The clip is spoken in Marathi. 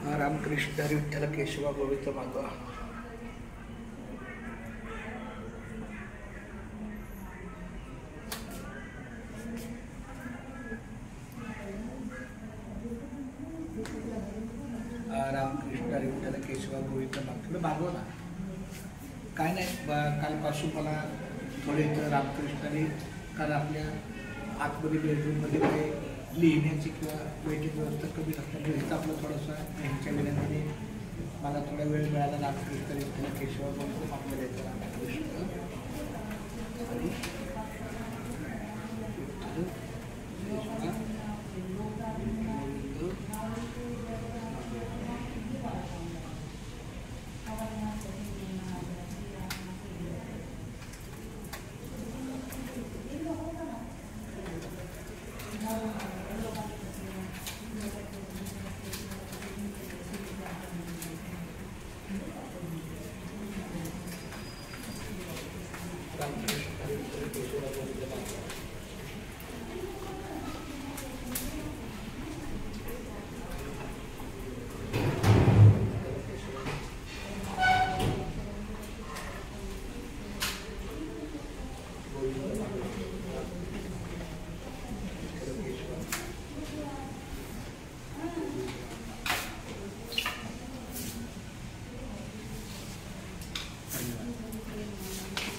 रामकृष्ण हरी विठ्ठल केशवा गोविंद माधवा. रामकृष्ण हरी विठ्ठल केशवा गोविंद माधव मागव ना. काय नाही, कालपासून मला थोडे रामकृष्णाने काल आपल्या आतमध्ये बेडरूममध्ये काही लिहिण्याची किंवा वेटिंग व्यवस्था कमी असल्यामुळे इथं आपलं थोडंसं यांच्या विनंतीने मला थोडा वेळ मिळाला. रामकृष्ण विठ्ठल केशवा गोविंद माधव द्यायचा. रामकृष्ण हरी